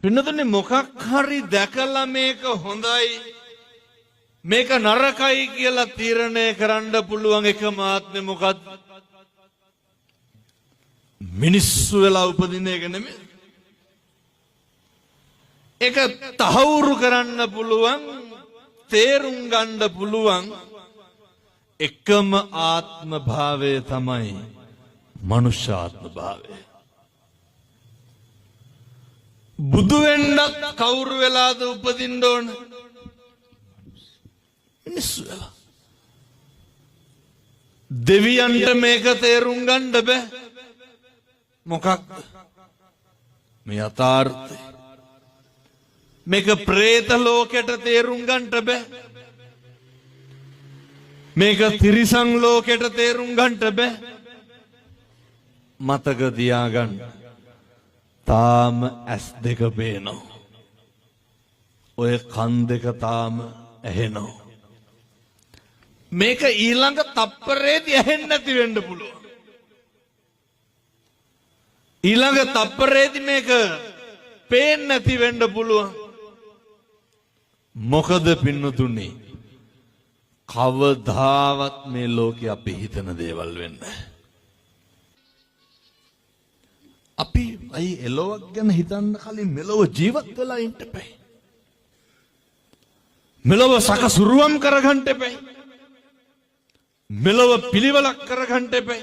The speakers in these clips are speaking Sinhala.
පින්නතුනේ මොකක් හරි දැකලා මේක හොඳයි මේක නරකයි කියලා තීරණය කරන්න පුළුවන් එකම ආත්මය මොකක්ද? මිනිස්සු වෙලා උපදින එක නෙමෙයි. ඒක තහවුරු කරන්න පුළුවන් තේරුම් ගන්න පුළුවන් එකම ආත්ම භාවය තමයි මනුෂ්‍ය ආත්ම භාවය. බුදු වෙන්නත් කවුරු වෙලාද උපදින්න ඕන? මිනිස්සු වෙලා. දෙවියන්ට මේක තේරුම් ගන්න බෑ. මොකක්ද මේ යථාර්ථය? මේක പ്രേත ලෝකයට තේරුම් ගන්නට බෑ. මේක තිරිසන් ලෝකයට තේරුම් ගන්නට බෑ. මතක තියාගන්න. තාම ඇස් දෙක පේනවා. ඔය කන් දෙක තාම ඇහෙනවා. මේක ඊළඟ තප්පරේදී ඇහෙන්නේ නැති වෙන්න පුළුවන්. ඊළඟ තප්පරේදී මේක පේන්නේ නැති වෙන්න පුළුවන්. මොකද පින්නතුනි කවදාවත් මේ ලෝකේ අපි හිතන දේවල් වෙන්නේ. අපි අයි එළවක් ගැන හිතන්න කලින් මෙලොව ජීවත් වෙලා ඉන්න එපා. මෙලොව සකසුරුවම් කරගන්න එපා. මෙලොව පිළිවෙලක් කරගන්න එපා.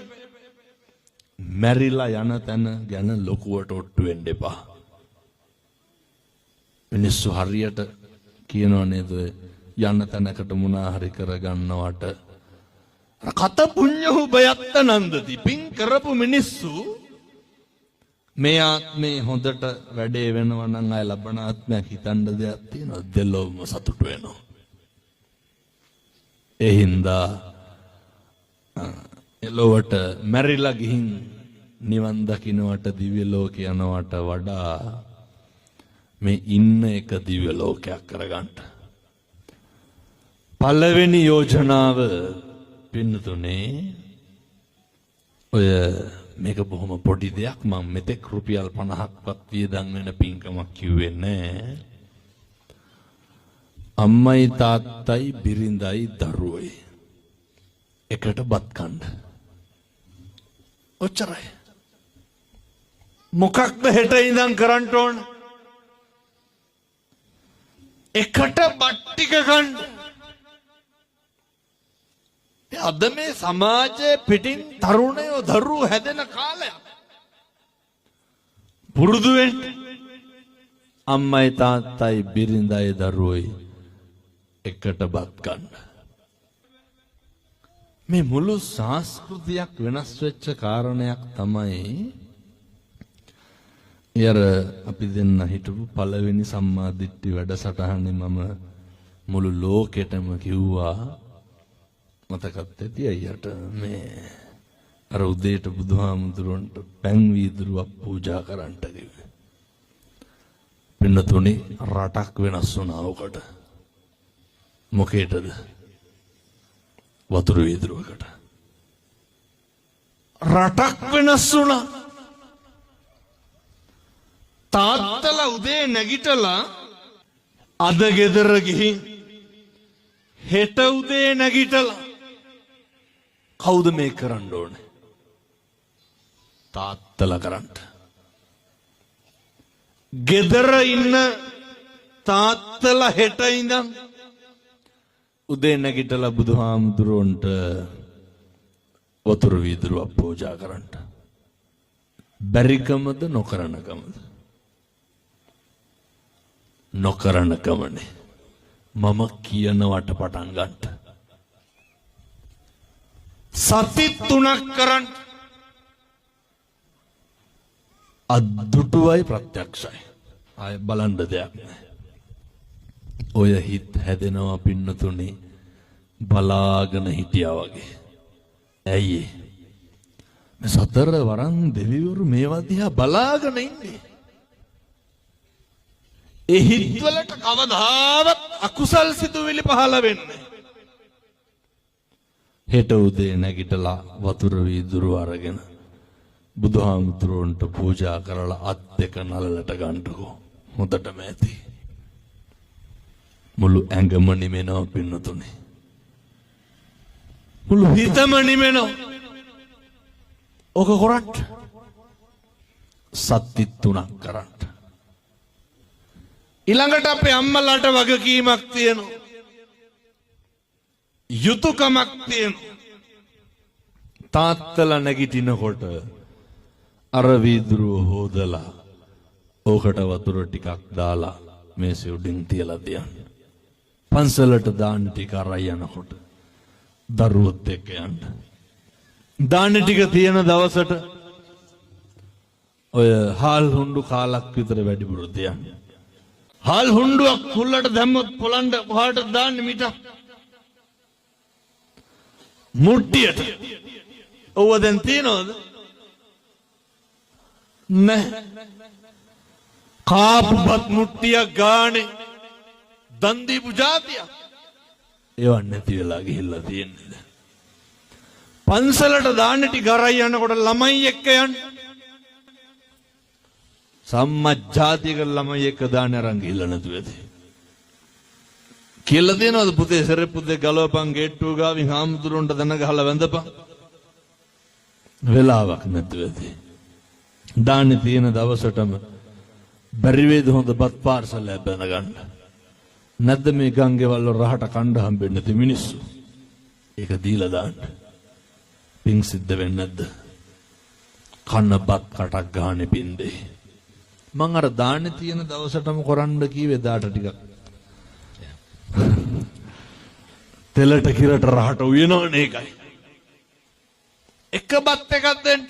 මැරිලා යන තැන ගැන ලොකුවට ඔට්ටු වෙන්න එපා. මිනිස්සු හරියට කියනවා නේද යන තැනකට මොනා හරි කරගන්නවට කත පුඤ්ඤහු බයත්ත නන්දති. පින් කරපු මිනිස්සු මේ ආත්මේ හොඳට වැඩේ වෙනවා නම් අය ලබන ආත්මයක් හිතන්න දෙයක් තියෙනවා. දෙලොවම සතුට වෙනවා. ඒ හින්දා එලොවට මැරිලා ගිහින් නිවන් දකින්නට දිව්‍ය ලෝක යනවට වඩා මේ ඉන්න එක දිව්‍ය ලෝකයක් කරගන්න. පළවෙනි යෝජනාව පින්නතුනේ ඔය මේක බොහොම පොඩි දෙයක්. මම මෙතෙක් රුපියල් 50ක්වත් වියදම් වෙන පින්කමක් කිව්වේ නෑ. අම්මයි තාත්තයි බිරිඳයි දරුවෝයි එකට බත් කන්න. ඔච්චරයි. මොකක්ද හෙට ඉඳන් කරන්න ඕන? එකට බත් ටික කන්න. අද මේ සමාජයේ පිටින් තරුණයෝ දරුවෝ හැදෙන කාලයක්. පුරුදු වෙන්න. අම්මයි තාත්තයි බිරිඳයි දරුවෝයි එකට බත් ගන්න. මේ මුළු සංස්කෘතියක් වෙනස් වෙච්ච කාරණයක් තමයි ඊයර අපි දෙන්න හිටපු පළවෙනි සම්මා දිට්ඨි වැඩසටහනේ මම මුළු ලෝකෙටම කිව්වා. මතකත් ඇති අයියට මේ අර උදේට බුදුහාමුදුරන්ට පැන් වීදුරුවක් පූජා කරන්නට කිව්වේ. පින්නතුනි රටක් වෙනස් වුණා ඔකට. මොකේටද? වතුර වීදුරුවකට. රටක් වෙනස් වුණා. තාත්තලා උදේ නැගිටලා අද ගෙදර ගිහින් හෙට උදේ නැගිටලා කවුද මේ කරන්න ඕනේ? තාත්තලා කරන්න. ගෙදර ඉන්න තාත්තලා හෙට ඉඳන් උදේ නැගිටලා බුදුහාමුදුරන්ට වතුර වීදුරුවක් පූජා කරන්න. බැරිකමද නොකරනකමද? නොකරනකමනේ. මම කියනවට පටන් ගන්න. සති 3ක් කරන්න. අද්දුටුවයි ප්‍රත්‍යක්ෂයි. ආය බලන්න දෙයක් නැහැ. ඔය හිත හැදෙනවා පින්නතුනි බලාගෙන හිටියා වගේ. ඇයි මේ සතර වරන් දෙවිවරු මේවා දිහා බලාගෙන ඉන්නේ? ඒ හිත්වලට කවදාවත් අකුසල් සිතුවිලි පහළ වෙන්නේ. හෙට උදේ නැගිටලා වතුර වීදුරු අරගෙන බුදුහාමුදුරන්ට පූජා කරලා අත් දෙක නලලට ගන්නකෝ. හොඳටම ඇති. මුළු ඇඟම නිමෙනවා පින්නතුනේ. මුළු හිතම නිමෙනවා. ඔක කරත් සත්‍ය තුනක් කරන්න. ඊළඟට අපේ අම්මලාට වගකීමක් තියෙනවා. යුතුයකමක් තියෙනවා. තාත්තලා නැගිටිනකොට අර වීදුරුව හොදලා ඕකට වතුර ටිකක් දාලා මේසෙ උඩින් තියලා තියන්න. පන්සලට දාන්න ටික අරයි යනකොට දරුවොත් එක්ක යන්න. දාන්න ටික තියෙන දවසට ඔය හාල් හුණ්ඩු කාලක් විතර වැඩිපුර තියන්න. හාල් හුණ්ඩුවක් කුල්ලට දැම්මොත් පොළන්න කොහාට දාන්නේ මිට? මුට්ටියට. ඔව දැන් තියනවද? නැහැ. කාපුපත් මුට්ටියක් ගානේ දන් දීපු જાතිය. ඒවත් නැති වෙලා ගිහිල්ලා තියෙන්නේ. පන්සලට දාන්න ටික අරයි යනකොට ළමයි එක්ක යන්න. සම්මජ්ජාතික ළමයි එක්ක දාන්න අරන් ගිහිල්ලා නැතුව ඇති. කියලා දෙනවද පුතේ සෙරෙප්පු දෙක ගලවපන් ගේට්ටුව ගාවින් හාමුදුරන්ට දන ගහලා වැඳපන්. වෙලාවක් නැතුව ඇති. දාන්න තියෙන දවසටම බැරි වේද හොඳ බත් පාර්සලයක් බඳ ගන්න. නැද්ද මේ ගංගේවල් වල රහට කණ්ඩ හම්බෙන්නේ නැති මිනිස්සු. ඒක දීලා දාන්න. පිං සිද්ධ වෙන්නේ නැද්ද? කන්න බත් කටක් ගානේ පින්දේ. මං අර දාන්නේ තියෙන දවසටම කරන්න කීවේ දාට ටිකක්. තෙලට කිරට රහට උයනවනේ ඒකයි. එක බත් එකක් දෙන්න.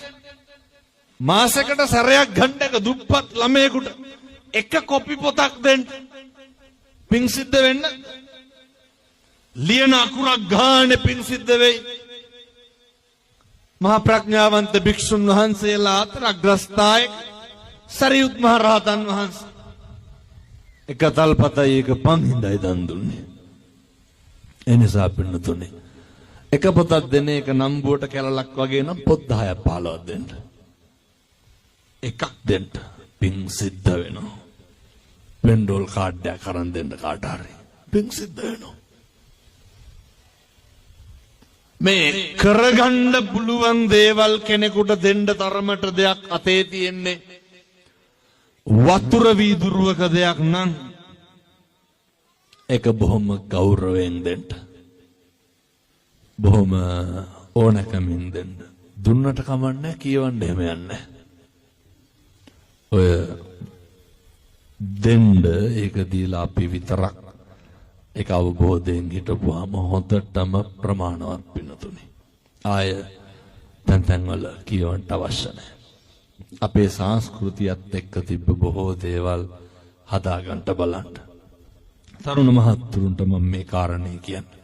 මාසෙකට සැරයක් ගන්න එක දුප්පත් ළමයෙකුට එක කොපි පොතක් දෙන්න. පිං සිද්ධ වෙන්න. ලියන අකුරක් ගානේ පිං සිද්ධ වෙයි. මහා ප්‍රඥාවන්ත භික්ෂුන් වහන්සේලා අතර අග්‍රස්ථායක සරියුත් මහ රහතන් වහන්සේ එක තල්පතයි එක පන් හිඳයි දන් දුන්නේ. එනිසා පින්නතුනේ එක පොතක් දෙන එක නම්බුවට කැලලක් වගේ නම් පොත් 10ක් 15ක් දෙන්න. එකක් දෙන්න පිං සිද්ධ වෙනවා. පෙන්ඩෝල් කාඩ් එකක් අරන් දෙන්න කාට හරි පිං සිද්ධ වෙනවා. මේ කරගන්න පුළුවන් දේවල් කෙනෙකුට දෙන්න තරමට දෙයක් අතේ තියෙන්නේ වතුර වීදුරුවක දෙයක් නම් ඒක බොහොම ගෞරවයෙන් දෙන්න. බොහොම ඕනකමින් දෙන්න. දුන්නට කමන්නේ කියවන්න එහෙම යන්නේ. ඔය දෙන්න ඒක දීලා අපි විතරක් ඒක අවබෝධයෙන් හිටපුවාම හොඳටම ප්‍රමාණවත් පින්නතුනි. ආය තැන් වල කියවන්න අවශ්‍ය නැහැ. අපේ සංස්කෘතියත් එක්ක තිබ්බ බොහෝ දේවල් හදාගන්න බලන්න. තරුණ මහත්තුරුන්ට මම මේ කාරණේ කියන්නේ.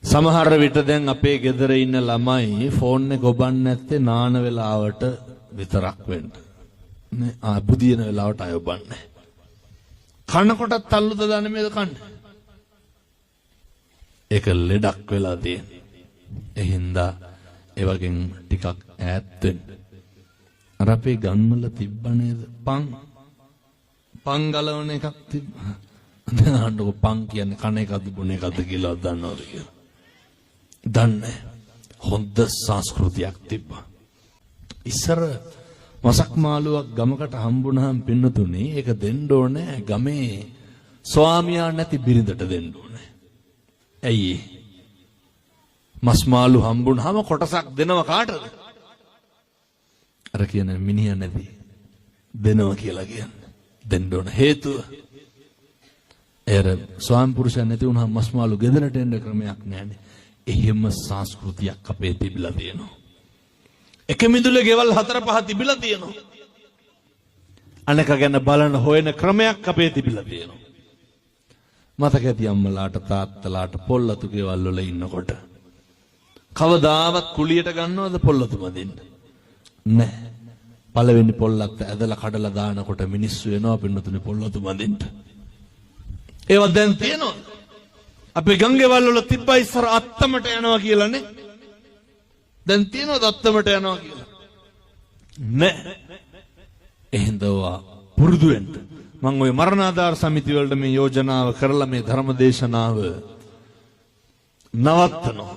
සමහර විට දැන් අපේ ගෙදර ඉන්න ළමයි ෆෝන් එක ඔබන්නේ නැත්තේ නාන වෙලාවට විතරක් වෙන්න. නේ බුදියන වෙලාවට අය ඔබන්නේ. කනකොටත් තල්ලුද දන්නේ මේක කන්නේ. ඒක ලෙඩක් වෙලා තියෙන්නේ. ඒ හින්දා ඒ වගේ ටිකක් ඈත් වෙන්න. අර අපේ ගම්වල තිබ්බ නේද පං ගලවන එකක් තිබ්බා. දැන් අහන්නකො පං කියන්නේ කන එකද බොන එකද කියලා දන්නවද කියලා. දන්නේ. හොඳ සංස්කෘතියක් තිබ්බා. ඉස්සර මසක් මාළුවක් ගමකට හම්බුනහම පින්නතුනේ ඒක දෙන්න ඕනේ ගමේ ස්වාමියා නැති බිරිඳට දෙන්න ඕනේ. ඇයි මස් මාළු හම්බුනහම කොටසක් දෙනව කාටද? අර කියන මිනිහා නැති දෙනවා කියලා කියන්නේ. දෙන්න ඕන හේතුව එර ස්වාම පුරුෂයා නැති වුණාම මස් මාළු ගෙදරට එන්න ක්‍රමයක් නැහැනේ. එහෙම සංස්කෘතියක් අපේ තිබිලා තියෙනවා. එක මිදුලේ ගෙවල් 4-5 තිබිලා තියෙනවා. අනක ගැන බලන හොයන ක්‍රමයක් අපේ තිබිලා තියෙනවා. මතක ඇති අම්මලාට තාත්තලාට පොල්ලතු ගෙවල් වල ඉන්නකොට කවදාවත් කුලියට ගන්නවද පොල්ලතු මදින්න? නැහැ. පළවෙනි පොල්ලත් ඇදලා කඩලා දානකොට මිනිස්සු එනවා පින්නතුනේ පොල්ලතු මදින්න. ඒවා දැන් තියෙනවද? අපේ ගංගේවල් වල තිබ්බා ඉස්සර අත්තමට යනවා කියලානේ. දැන් තියෙනවද අත්තමට යනවා කියලා? නෑ. එහෙනම් පුරුදු වෙන්න. මම ওই මරණාධාර සමිති වලට මේ යෝජනාව කරලා මේ ධර්ම දේශනාව නවත්තනවා.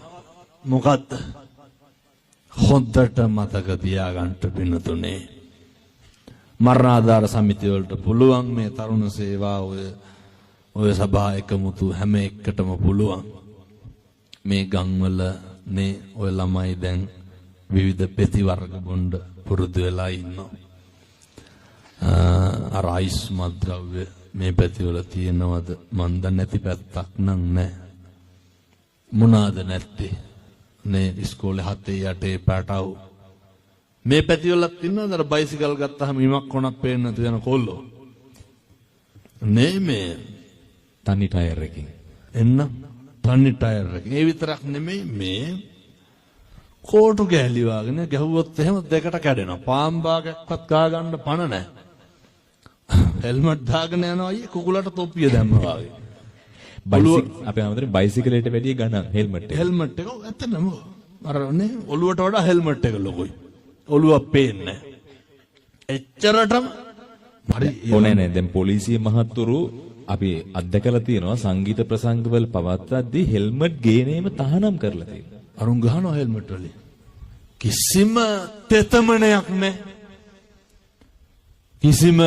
මොකද්ද? හොඳට මතක තියාගන්න පින්නතුනේ. මරණාධාර සමිති වලට පුළුවන් මේ තරුණ සේවා ඔය සභා එකමුතු හැම එකටම පුළුවන්. මේ ගම්වල නේ ඔය ළමයි දැන් විවිධ පෙති වර්ග බොණ්ඩ පුරුදු වෙලා ඉන්නවා. අර ආයිස්මත් ද්‍රව්‍ය මේ පැතිවල තියෙනවද? මන් දන්නේ නැති පැත්තක් නම් නැහැ. මොනවාද නැත්තේ? නේ ඉස්කෝලේ 7 8 පැටව මේ පැතිවලත් ඉන්නවද? අර බයිසිකල් ගත්තාම ඉමක් කොනක් පේන්න නැතු වෙන කොල්ලෝ. නේ මේ තනි ටයර් එකකින් එන්න තනි ටයර් එකකින්. ඒ විතරක් නෙමෙයි මේ කෝටු ගෑලි වාගෙන ගැහුවොත් එහෙම දෙකට කැඩෙනවා. පාම් භාගයක්වත් ගා ගන්න පණ නැහැ. හෙල්මට් දාගෙන යනවා අයියේ කුකුලට තොප්පිය දැම්මා වගේ. අපේ අමතරින් බයිසිකලයට වැඩිය ගණන් හෙල්මට් එක. හෙල්මට් එක ඇත්තටම අරනේ ඔළුවට වඩා හෙල්මට් එක ලොකුයි. ඔළුව පේන්නේ. එච්චරටම හරි ඕනේ නෑ. දැන් පොලිසිය මහත්තුරු අපි අත්දැකලා තියෙනවා සංගීත ප්‍රසංගවල පවත්වද්දී හෙල්මට් ගේනේම තහනම් කරලා තියෙනවා. අරුන් ගහනවා හෙල්මට් වලින්. කිසිම තෙතමනයක් නැහැ. කිසිම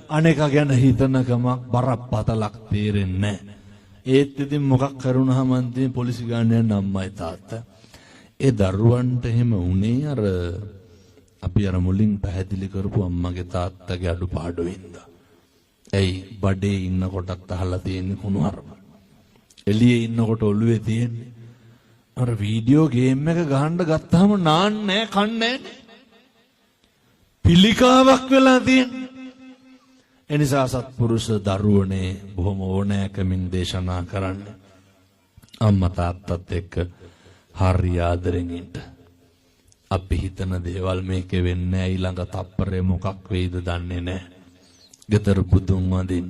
අනේක ගැන හිතනකමක් බරපතලක් තේරෙන්නේ නැහැ. ඒත් ඉතින් මොකක් කරුණාම අන්තිම පොලිසි ගානයන් අම්මයි තාත්තා. ඒ දරුවන්ට එහෙම උනේ අර අපි අර මුලින් පැහැදිලි කරපු අම්මගේ තාත්තගේ අඩුපාඩු වින්දා. ඇයි බඩේ ඉන්නකොටත් අහලා තියෙන්නේ කුණු හරප. එළියේ ඉන්නකොට ඔළුවේ තියෙන්නේ අර වීඩියෝ ගේම් එක ගහන්න ගත්තාම නාන්නේ කන්නේ පිළිකාවක් වෙලා තියෙන්නේ. එනිසා සත්පුරුෂ දරුවනේ බොහොම ඕනෑකමින් දේශනා කරන්න. අම්මා තාත්තත් එක්ක හරි ආදරෙන් ඉන්න. අපි හිතන දේවල් මේකේ වෙන්නේ නැහැ. ඊළඟ තප්පරේ මොකක් වෙයිද දන්නේ නැහැ. ගෙදර බුදුන් වඳින්න,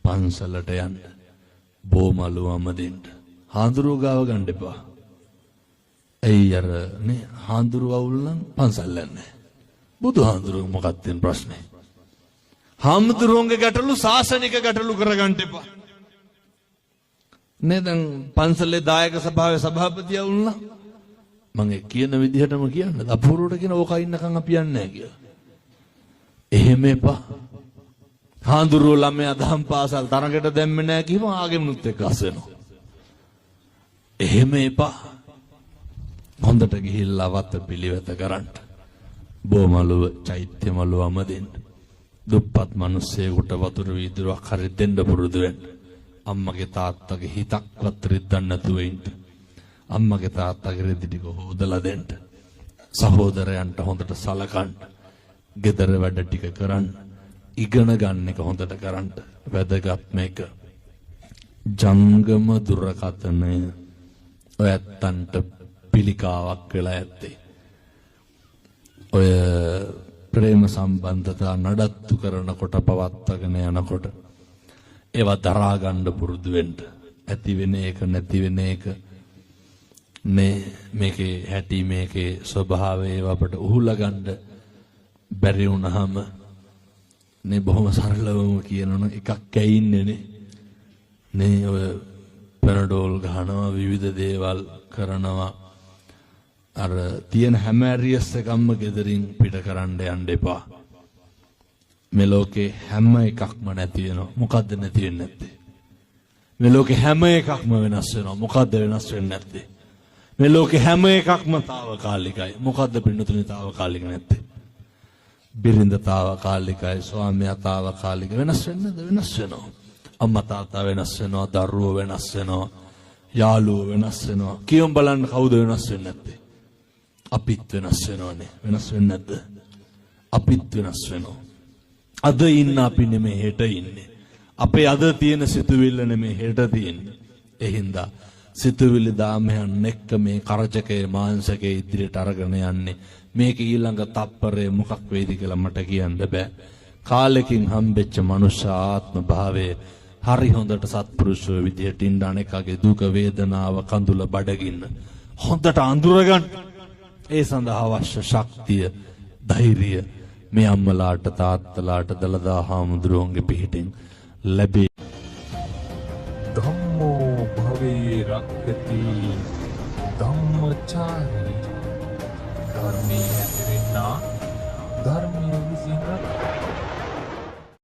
පන්සලට යන්න, බෝමලු වමදින්න. හාඳුරුව ගාව ගන්න එපා. ඇයි අර නේ හාඳුරුව අවුල් නම් පන්සල් යන්නේ. බුදුහාඳුරුව මොකක්ද තියෙන ප්‍රශ්නේ? හාමුදුරුවන්ගේ ගැටලු සාසනික ගැටලු කරගන්න එපා. නේ දැන් පන්සලේ දායක සභාවේ සභාපතිය වුණා. මම කියන විදිහටම කියන්න. අපූර්වට කියන ඕක ඉන්නකම් අපි යන්නේ නැහැ කියලා. එහෙම එපා. හාමුදුරුවෝ ළමයා දහම් පාසල් තරඟට දැම්මේ නැහැ කිව්වම ආගෙමනුත් එක්ක අස් වෙනවා. එහෙම එපා. හොඳට ගිහිල්ලා වත පිළිවෙත කරන්න. බොමලුව චෛත්‍ය මලුවම දෙන්න. දුප්පත් මිනිස්සෙකුට වතුර වීදුරුවක් හරි දෙන්න පුරුදු වෙන්න. අම්මගේ තාත්තගේ හිතක්වත් රිද්දන්න නැතුව ඉන්න. අම්මගේ තාත්තගේ රෙදි ටික හොදලා දෙන්න. සහෝදරයන්ට හොඳට සලකන්න. ගෙදර වැඩ ටික කරන්න. ඉගෙන ගන්න එක හොඳට කරන්න. වැදගත් මේක. ජංගම දුරකථනය ඔය ඇත්තන්ට පිළිකාවක් වෙලා ඇත්තේ. ඔය ප්‍රේම සම්බන්ධතා නඩත්තු කරනකොට පවත්වාගෙන යනකොට ඒවා දරා ගන්න පුරුදු වෙන්න. ඇති වෙන එක නැති වෙන එක මේ මේකේ හැටි මේකේ ස්වභාවය අපට උහුලා ගන්න බැරි වුණාම නේ බොහොම සරලවම කියනවනම් එකක් ඇයින්නේ නේ ඔය පැනඩෝල් ගහනවා විවිධ දේවල් කරනවා. අර තියෙන හැම ඇරියස් එකක්ම ගෙදරින් පිට කරන්න යන්න එපා. මේ ලෝකේ හැම එකක්ම නැති වෙනවා. මොකද්ද නැති වෙන්නේ නැත්තේ? මේ ලෝකේ හැම එකක්ම වෙනස් වෙනවා. මොකද්ද වෙනස් වෙන්නේ නැත්තේ? මේ ලෝකේ හැම එකක්ම తాවකාලිකයි. මොකද්ද පින්නතුනේ తాවකාලික නැත්තේ? බිරිඳ తాවකාලිකයි, ස්වාමියා తాවකාලික. වෙනස් වෙන්නද? වෙනස් වෙනවා. අම්මා තාත්තා වෙනස් වෙනවා, දරුවෝ වෙනස් වෙනවා, යාළුවෝ වෙනස් වෙනවා. කියමු බලන්න කවුද වෙනස් වෙන්නේ නැත්තේ? අපිත් වෙනස් වෙනවනේ. වෙනස් වෙන්නේ නැද්ද? අපිත් වෙනස් වෙනවා. අද ඉන්න අපි නෙමෙයි හෙට ඉන්නේ. අපේ අද තියෙන සිතුවිල්ල නෙමෙයි හෙට තියෙන්නේ. ඒ හින්දා සිතුවිලි දාමයන් එක්ක මේ කරචකේ මාංශකේ ඉදිරියට අරගෙන යන්නේ. මේක ඊළඟ තප්පරේ මොකක් වෙයිද කියලා මට කියන්න බෑ. කාලෙකින් හම්බෙච්ච මනුෂ්‍ය ආත්ම භාවයේ හරි හොඳට සත්පුරුෂෝ විදිහට ඉන්න අනේකගේ දුක වේදනාව කඳුල බඩගින්න හොඳට අඳුරගන්න. ඒ සඳහා අවශ්‍ය ශක්තිය, ධෛර්යය, මේ අම්මලාට තාත්තලාට දලදා හාමුදුරුවන්ගේ පිහිටෙන් ලැබේ. ධම්මෝ භවේ රක්ඛති ධම්මචාරී ධර්මයේ හැසිරෙන්නා ධර්මය